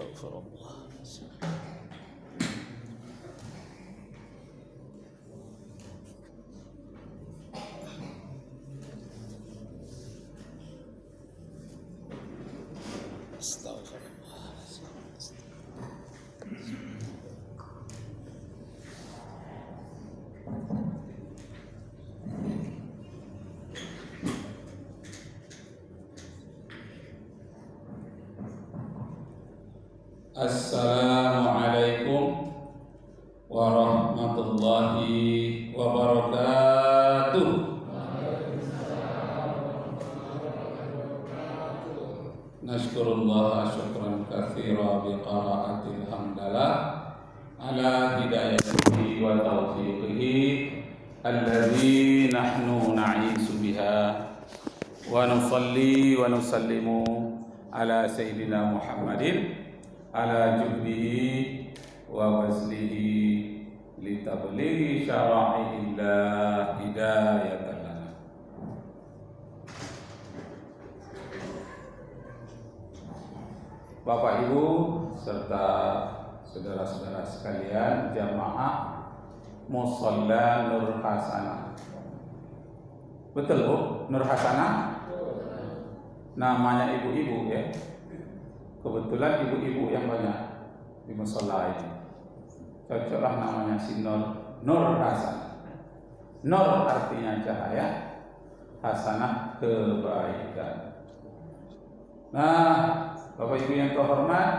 Astagfirullah. Astagfirullah. Assalamualaikum warahmatullahi wabarakatuh. Nashkurullah syukran katsira bi qiraatil hamdalah ala hidayatihi wa taufiqihi alladzi nahnu na'isu biha wa nusalli wa nusallimu ala sayyidina Muhammadin ala juhdihi wa baslihi litablighi syara'i'illah hidayatan lana. Bapak Ibu serta saudara-saudara sekalian jamaah Musalla Nur Hasanah. Betul Bu, Nur Hasanah? Namanya ibu-ibu ya. Kebetulan ibu-ibu yang banyak di musala ini. Cocoklah namanya si Nur Hasanah. Nur artinya cahaya, Hasanah kebaikan. Nah, Bapak Ibu yang terhormat,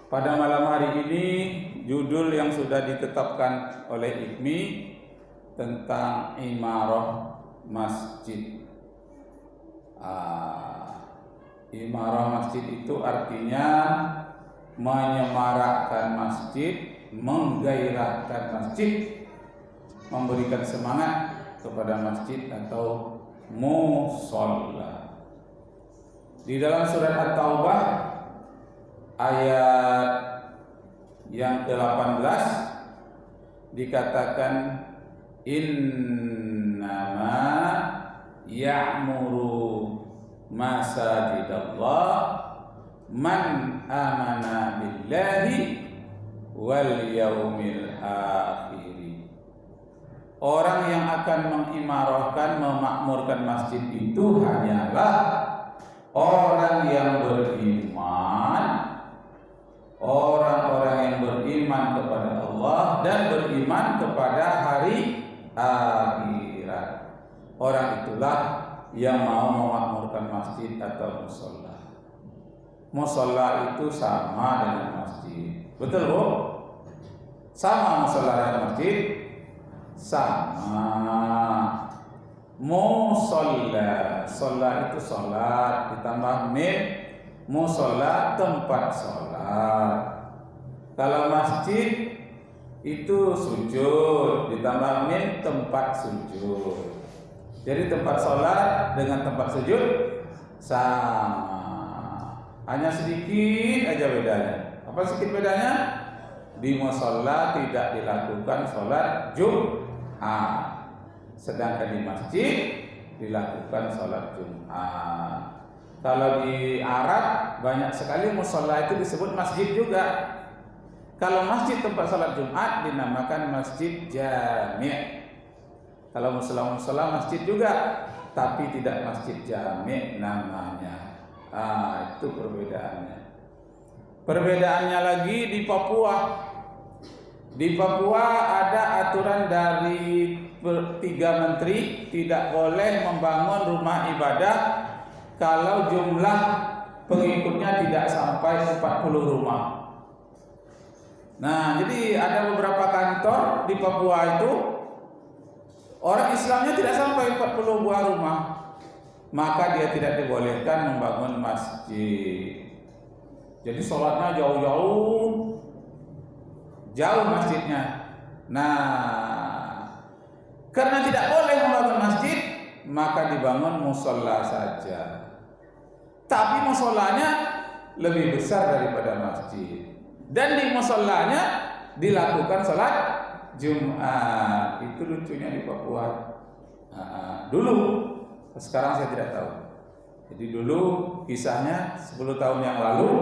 pada malam hari ini judul yang sudah ditetapkan oleh IKMI tentang imarah masjid. Imarah masjid itu artinya menyemarakkan masjid, menggairahkan masjid, memberikan semangat kepada masjid atau musholla. Di dalam surat At-Taubah ayat yang ke-18 dikatakan innama ya'muru masajidallah man amana billahi wal yaumil akhir. Orang yang akan mengimarahkan, memakmurkan masjid itu hanyalah orang yang beriman, orang-orang yang beriman kepada Allah dan beriman kepada hari akhirat. Orang itulah yang mau memakmurkan masjid atau musholla. Musholla itu sama dengan masjid. Betul Bu? Sama musholla dengan masjid? Sama. Musholla, sholla itu sholat ditambah mim, musholla tempat sholat. Kalau masjid itu sujud ditambah mim, tempat sujud. Jadi tempat sholat dengan tempat sujud sama. Hanya sedikit aja bedanya. Apa sedikit bedanya? Di musholla tidak dilakukan sholat Jumat, sedangkan di masjid dilakukan sholat Jumat. Kalau di Arab banyak sekali musholla itu disebut masjid juga. Kalau masjid tempat sholat Jumat dinamakan masjid jami'. Kalau musholla masjid juga, tapi tidak masjid jami' namanya. Itu perbedaannya. Perbedaannya lagi di Papua. Di Papua ada aturan dari 3 menteri tidak boleh membangun rumah ibadah kalau jumlah pengikutnya tidak sampai 40 rumah. Nah, jadi ada beberapa kantor di Papua itu orang Islamnya tidak sampai 40 buah rumah, maka dia tidak dibolehkan membangun masjid. Jadi sholatnya jauh masjidnya. Nah, karena tidak boleh membangun masjid, maka dibangun musholla saja. Tapi mushollanya lebih besar daripada masjid. Dan di mushollanya dilakukan sholat Jumat. Itu lucunya di Papua. Dulu, sekarang saya tidak tahu. Jadi dulu kisahnya 10 tahun yang lalu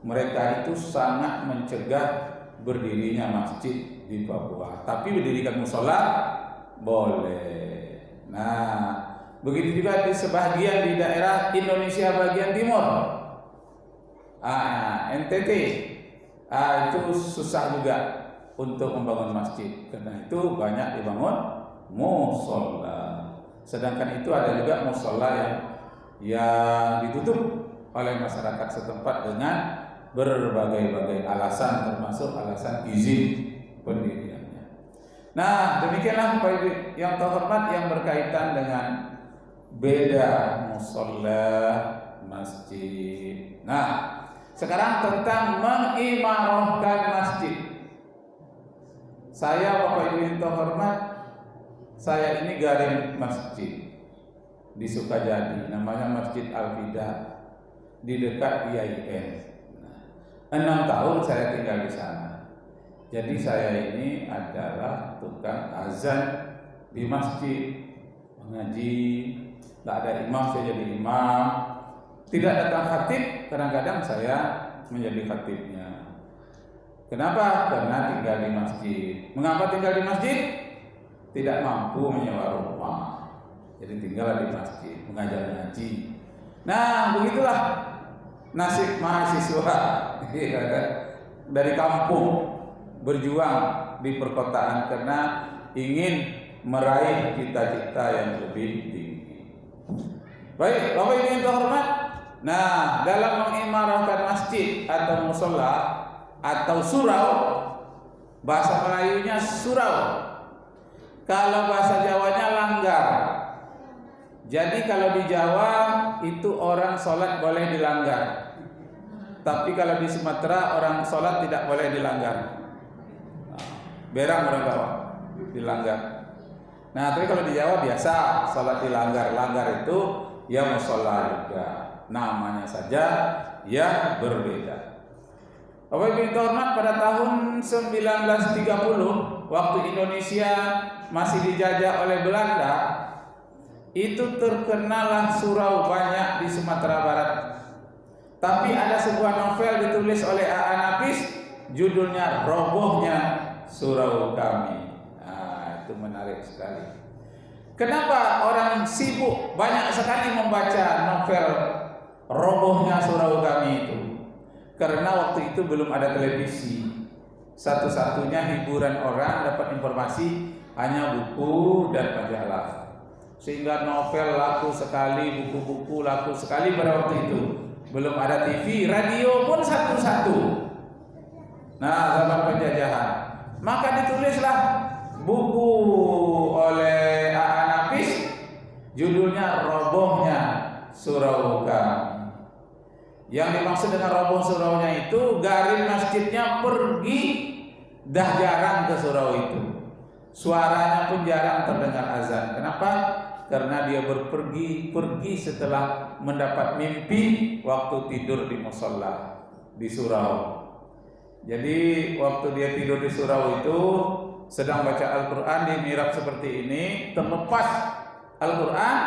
mereka itu sangat mencegah berdirinya masjid di Papua. Tapi mendirikan musola boleh. Nah, begitu juga di sebagian di daerah Indonesia bagian timur, NTT, itu susah juga untuk membangun masjid. Karena itu banyak dibangun musola. Sedangkan itu ada juga musola yang ditutup oleh masyarakat setempat dengan berbagai-bagai alasan, termasuk alasan izin pendiriannya. Nah, demikianlah Bapak Ibu yang terhormat yang berkaitan dengan beda musola masjid. Nah, sekarang tentang mengimarahkan masjid. Saya Bapak Ibu yang terhormat, saya ini garing masjid di Sukajadi, namanya Masjid Al-Fida di dekat IAIN. 6 tahun saya tinggal di sana. Jadi saya ini adalah tukang azan di masjid, mengaji, tidak ada imam saya jadi imam, tidak datang khatib, kadang-kadang saya menjadi khatibnya. Kenapa? Karena tinggal di masjid. Mengapa tinggal di masjid? Tidak mampu menyewa rumah, jadi tinggal di masjid, mengajar ngaji. Nah, begitulah nasib mahasiswa dari kampung berjuang di perkotaan karena ingin meraih cita-cita yang lebih tinggi. Baik, Bapak Ibu yang terhormat. Nah, dalam mengimarahkan masjid atau musola atau surau, bahasa Melayunya surau. Kalau bahasa Jawanya langgar. Jadi kalau di Jawa itu orang sholat boleh dilanggar. Tapi kalau di Sumatera orang sholat tidak boleh dilanggar. Berang orang Jawa dilanggar. Nah, tapi kalau di Jawa biasa sholat dilanggar. Langgar itu ya musola juga. Namanya saja ya berbeda. Bapak Ibu hormat, pada tahun 1930 waktu Indonesia masih dijajah oleh Belanda, itu terkenalah surau banyak di Sumatera Barat. Tapi ada sebuah novel ditulis oleh A.A. Nafis, judulnya Robohnya Surau Kami. Nah, itu menarik sekali. Kenapa orang sibuk banyak sekali membaca novel Robohnya Surau Kami itu? Karena waktu itu belum ada televisi. Satu-satunya hiburan orang dapat informasi hanya buku dan majalah. Sehingga novel laku sekali, buku-buku laku sekali pada waktu itu. Belum ada TV, radio pun satu-satu. Nah, zaman penjajahan. Maka ditulislah buku oleh A.A. Nafis, judulnya Robohnya Surau Kami. Yang dimaksud dengan roboh suraunya itu garing masjidnya pergi, dah jarang ke surau itu. Suaranya pun jarang terdengar azan. Kenapa? Karena dia pergi setelah mendapat mimpi waktu tidur di musola di surau. Jadi waktu dia tidur di surau itu sedang baca Al-Quran di mihrab seperti ini, terlepas Al-Quran,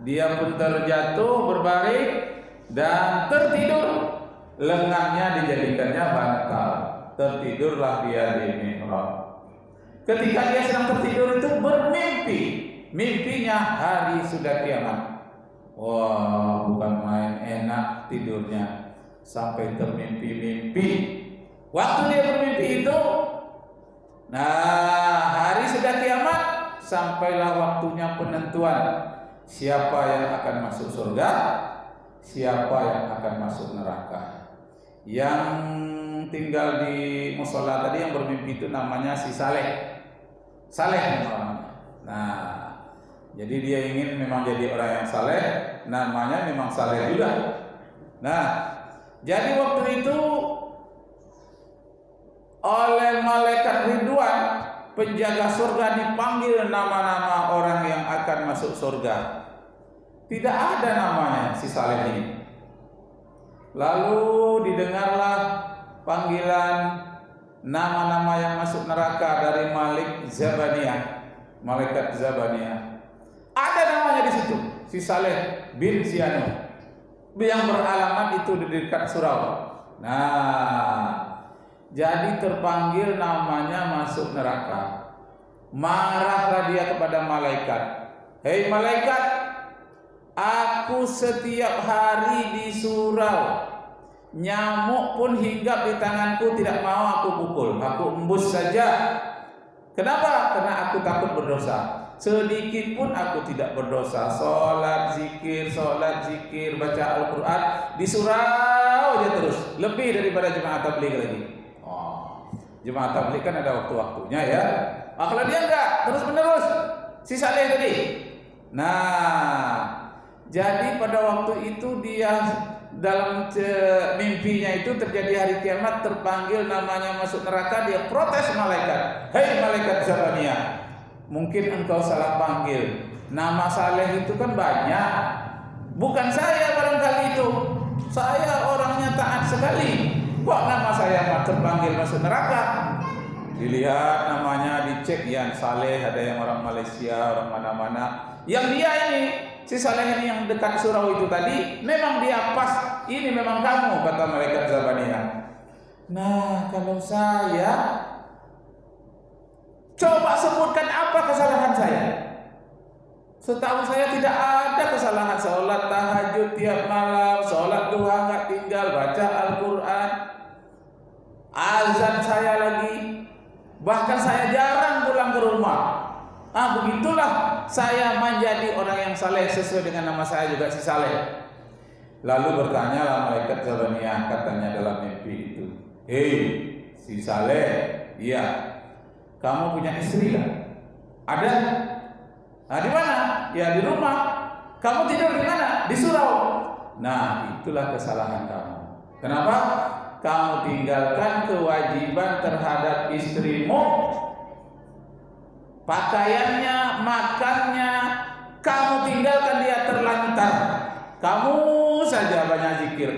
dia pun terjatuh berbaring dan tertidur. Lengannya dijadikannya bantal. Tertidurlah dia di mihrab. Ketika dia sedang tertidur itu bermimpi. Mimpinya hari sudah kiamat. Wah, bukan main enak tidurnya. Sampai termimpi-mimpi. Waktu dia bermimpi itu, nah, hari sudah kiamat. Sampailah waktunya penentuan siapa yang akan masuk surga, siapa yang akan masuk neraka. Yang tinggal di musola tadi yang bermimpi itu namanya si Saleh. Saleh namanya. Nah, jadi dia ingin memang jadi orang yang saleh, namanya memang Saleh juga. Nah, jadi waktu itu oleh malaikat Ridwan, penjaga surga, dipanggil nama-nama orang yang akan masuk surga. Tidak ada namanya si Saleh ini. Lalu didengarlah panggilan nama-nama yang masuk neraka dari Malik Zabaniyah, malaikat Zabaniyah. Ada namanya di situ, si Saleh bin Zianu, yang beralamat itu di dekat surau. Nah, jadi terpanggil namanya masuk neraka. Marahlah dia kepada malaikat. Hei malaikat, aku setiap hari di surau, nyamuk pun hinggap di tanganku, tidak mau aku pukul, aku embus saja. Kenapa? Karena aku takut berdosa. Sedikit pun aku tidak berdosa. Sholat zikir, baca Al-Quran di surau aja terus. Lebih daripada jemaah tabligh lagi. Jemaah tabligh kan ada waktu-waktunya ya. Kalau dia enggak, terus menerus. Si Saleh tadi. Nah, jadi pada waktu itu dia dalam mimpinya itu terjadi hari kiamat, terpanggil namanya masuk neraka. Dia protes malaikat. Hei malaikat Zabaniyah, mungkin engkau salah panggil. Nama Saleh itu kan banyak. Bukan saya barangkali itu. Saya orangnya taat sekali. Kok nama saya terpanggil masuk neraka? Dilihat namanya, dicek, yang Saleh, ada yang orang Malaysia, orang mana-mana. Yang dia ini, si Saleh ini yang dekat surau itu tadi, memang dia pas. Ini memang kamu, kata malaikat Zabaniyah. Nah, kalau saya, coba sebutkan apa kesalahan saya. Setahu saya tidak ada kesalahan. Sholat tahajud tiap malam, sholat duha nggak tinggal, baca Al-Quran, azan saya lagi, bahkan saya jarang pulang ke rumah. Begitulah saya menjadi orang yang saleh, sesuai dengan nama saya juga si Saleh. Lalu bertanyalah malaikat Zabaniyah, katanya dalam mimpi itu, hei si Saleh, iya, kamu punya istri kan? Ada? Nah, di mana? Ya di rumah. Kamu tidur di mana? Di surau. Nah, itulah kesalahan kamu. Kenapa? Kamu tinggalkan kewajiban terhadap istrimu. Pakaiannya, makannya, kamu tinggalkan, dia terlantar. Kamu saja banyak zikir.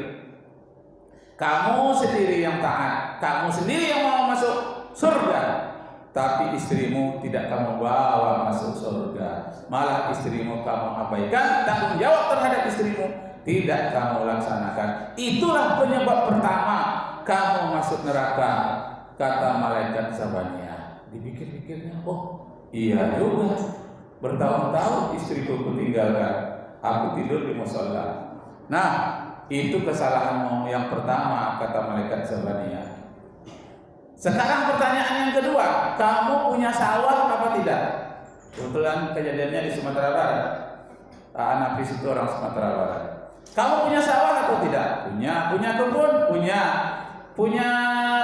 Kamu sendiri yang taat. Kamu sendiri yang mau masuk surga. Tapi istrimu tidak kamu bawa masuk surga. Malah istrimu kamu abaikan. Tanggung jawab terhadap istrimu tidak kamu laksanakan. Itulah penyebab pertama kamu masuk neraka, kata malaikat Zabaniyah. Dipikir-pikirnya, oh iya juga, bertahun-tahun istriku kutinggalkan, aku tidur di musola. Nah, itu kesalahanmu yang pertama, kata malaikat Zabaniyah. Sekarang pertanyaan yang kedua, kamu punya sawah apa tidak? Kebetulan kejadiannya di Sumatera Barat. Anak itu orang Sumatera Barat. Kamu punya sawah atau tidak? Punya. Punya kebun? Punya. Punya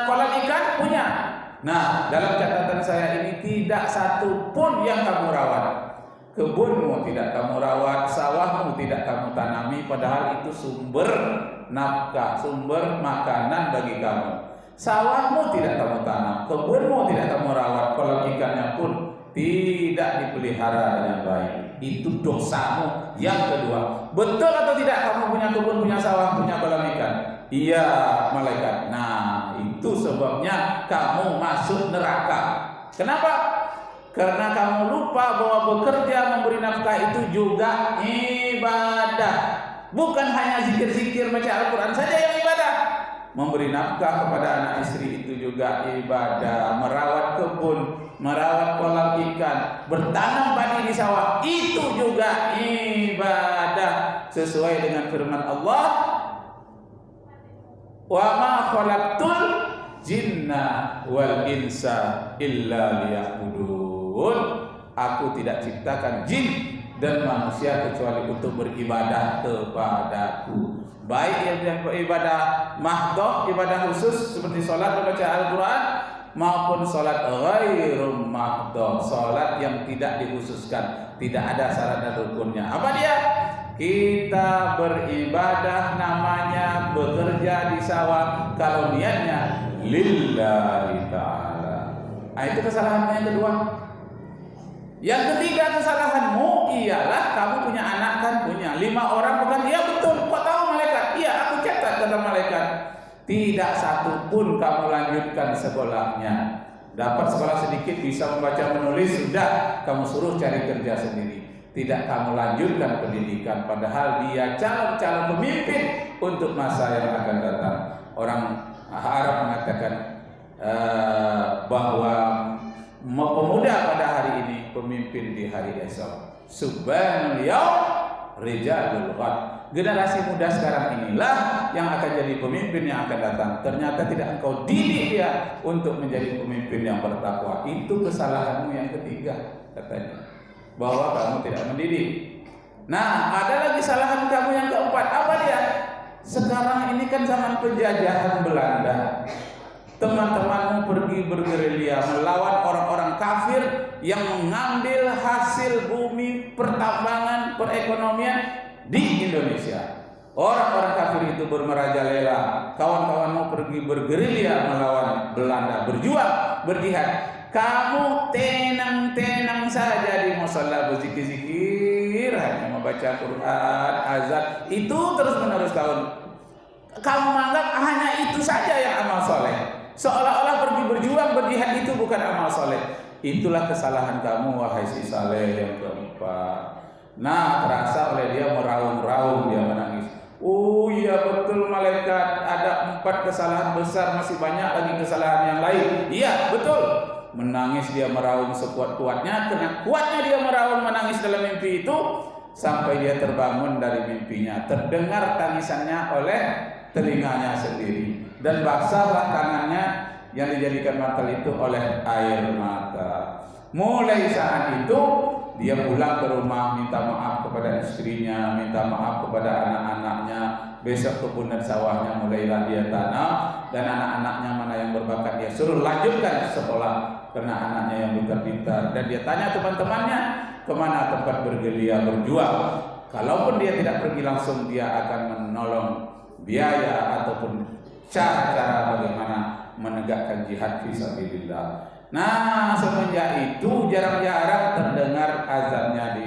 kolam ikan? Punya. Nah, dalam catatan saya ini tidak satu pun yang kamu rawat. Kebunmu tidak kamu rawat, sawahmu tidak kamu tanami, padahal itu sumber nafkah, sumber makanan bagi kamu. Sawahmu tidak kamu tanam, kebunmu tidak kamu rawat, kolam ikannya pun tidak dipelihara dengan baik. Itu dosamu yang kedua. Betul atau tidak kamu punya kebun, punya sawah, punya kolam ikan? Iya, malaikat. Nah, itu sebabnya kamu masuk neraka. Kenapa? Karena kamu lupa bahwa bekerja memberi nafkah itu juga ibadah. Bukan hanya zikir-zikir baca Al-Quran saja yang ibadah. Memberi nafkah kepada anak istri itu juga ibadah. Merawat kebun, merawat kolam ikan, bertanam padi di sawah, itu juga ibadah. Sesuai dengan firman Allah, wa ma khalaqtul jinna wal insa illa liya'budun. Aku tidak ciptakan jin dan manusia kecuali untuk beribadah kepadaku. Baik yang ibadah mahdhah, ibadah khusus seperti sholat membaca Al-Quran, maupun sholat ghairu mahdhah, sholat yang tidak dikhususkan, tidak ada syarat dan rukunnya. Apa dia? Kita beribadah namanya bekerja di sawah kalau niatnya lillahi ta'ala. Nah, itu kesalahanmu yang kedua. Yang ketiga kesalahanmu ialah kamu punya anak kan, punya 5 orang bukan? Iya betul. Kok tahu malaikat? Iya, aku catat kata malaikat. Tidak satu pun kamu lanjutkan sekolahnya. Dapat sekolah sedikit, bisa membaca menulis, sudah kamu suruh cari kerja sendiri. Tidak kamu lanjutkan pendidikan, padahal dia calon-calon pemimpin untuk masa yang akan datang. orang Arab mengatakan bahwa pemuda pada hari ini pemimpin di hari esok. Subhanal yaum rijalul ghad. Generasi muda sekarang inilah yang akan jadi pemimpin yang akan datang. Ternyata tidak engkau didik dia untuk menjadi pemimpin yang bertakwa. Itu kesalahanmu yang ketiga, katanya, bahwa kamu tidak mendidik. Nah, ada lagi kesalahan kamu yang keempat. Apa dia? Sekarang ini kan zaman penjajahan Belanda. Teman-temanmu pergi bergerilya melawan orang-orang kafir yang mengambil hasil bumi, pertambangan, perekonomian di Indonesia. Orang-orang kafir itu bermerajalela. Kawan-kawanmu pergi bergerilya melawan Belanda, berjuang, berjihad. Kamu tenang-tenang saja di musala, berzikir-zikir, hanya membaca Quran, azan, itu terus-menerus tahun. Kamu menganggap hanya itu saja yang amal soleh. Seolah-olah pergi berjuang, berjihad itu bukan amal soleh. Itulah kesalahan kamu, wahai si Saleh yang keempat. Nah, terasa oleh dia meraung-raung, dia menangis. Oh iya betul malaikat, ada 4 kesalahan besar, masih banyak lagi kesalahan yang lain. Iya betul. Menangis dia meraung sekuat-kuatnya. Karena kuatnya dia meraung menangis dalam mimpi itu, sampai dia terbangun dari mimpinya. Terdengar tangisannya oleh telinganya sendiri, dan basahlah tangannya yang dijadikan mantel itu oleh air mata. Mulai saat itu dia pulang ke rumah, minta maaf kepada istrinya, minta maaf kepada anak-anaknya. Besok kebun dan sawahnya mulailah dia tanam, dan anak-anaknya mana yang berbakat dia suruh lanjutkan sekolah karena anaknya yang pintar-pintar. Dan dia tanya teman-temannya kemana tempat bergerilya berjuang. Kalaupun dia tidak pergi langsung, dia akan menolong biaya ataupun cara-cara bagaimana menegakkan jihad fisabilillah. Nah, semenjak itu jarang-jarang terdengar azannya di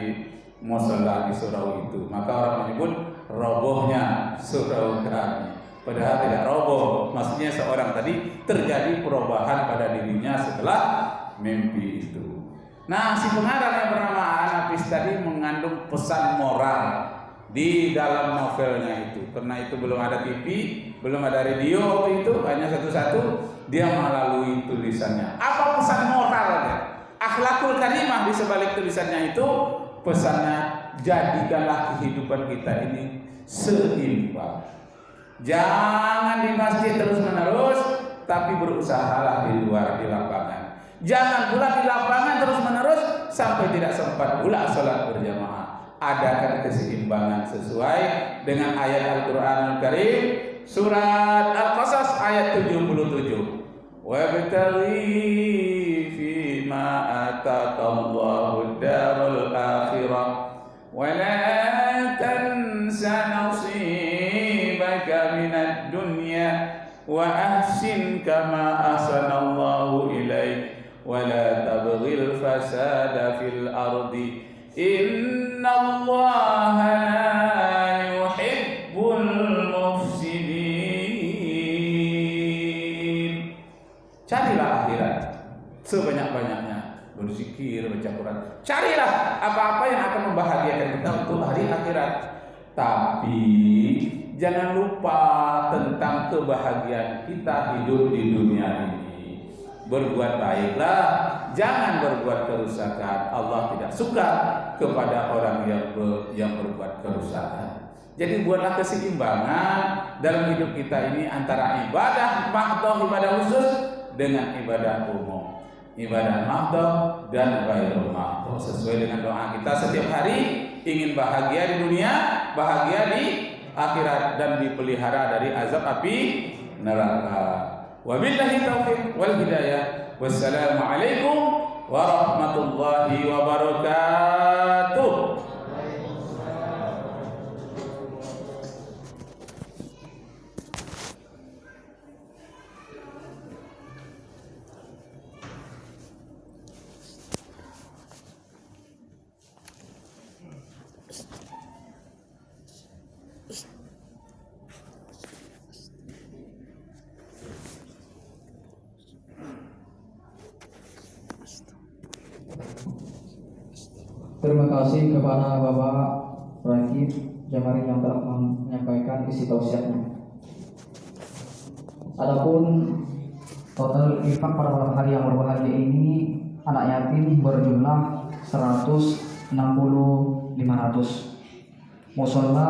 musala di surau itu. Maka orang menyebut robohnya surau kami. Padahal tidak roboh. Maksudnya seorang tadi terjadi perubahan pada dirinya setelah mimpi itu. Nah, si pengarang yang bernama Anapis tadi mengandung pesan moral di dalam novelnya itu. Karena itu belum ada TV, belum ada radio waktu itu, hanya satu-satu, dia melalui tulisannya. Apa pesan moralnya? Akhlakul karimah di sebalik tulisannya itu, pesannya, jadikanlah kehidupan kita ini seimbang. Jangan di masjid terus-menerus, tapi berusahalah di luar, di lapangan. Jangan pula di lapangan terus-menerus sampai tidak sempat pula sholat berjamaah. Adakan keseimbangan sesuai dengan ayat Al-Qur'anul Karim, surat Al-Qasas ayat 77. Wabtaghi fima ataqallahu ad-darul akhirah wa la tansa nasibaka minad dunya wa ahsin kama ahsanallahu ilaik wa la tabghil fasada fil ardi innallaha la yuhibbul mufsidin. Carilah akhirat sebanyak-banyaknya, berzikir, baca Quran. Carilah apa-apa yang akan membahagiakan kita untuk hari akhirat. Tapi jangan lupa tentang kebahagiaan kita hidup di dunia ini. Berbuat baiklah, jangan berbuat kerusakan. Allah tidak suka kepada orang yang berbuat kerusakan. Jadi buatlah keseimbangan dalam hidup kita ini antara ibadah mahdhah, ibadah khusus, dengan ibadah umum, ibadah mahdhah dan ghairul mahdhah, sesuai dengan doa kita setiap hari. Ingin bahagia di dunia, bahagia di akhirat, dan dipelihara dari azab api neraka. Wabillahi taufiq wal hidayah. Wassalamualaikum warahmatullahi wabarakatuh. Terima kasih kepada Bapak Rakib Jamarin yang telah menyampaikan isi tausiahnya. Adapun total infak pada malam hari yang berbahagia ini, anak yatim berjumlah 160.500, musola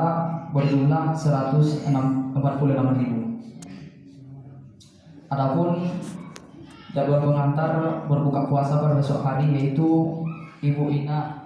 berjumlah 146.000. Adapun jadwal pengantar berbuka puasa pada besok hari yaitu Ibu Ina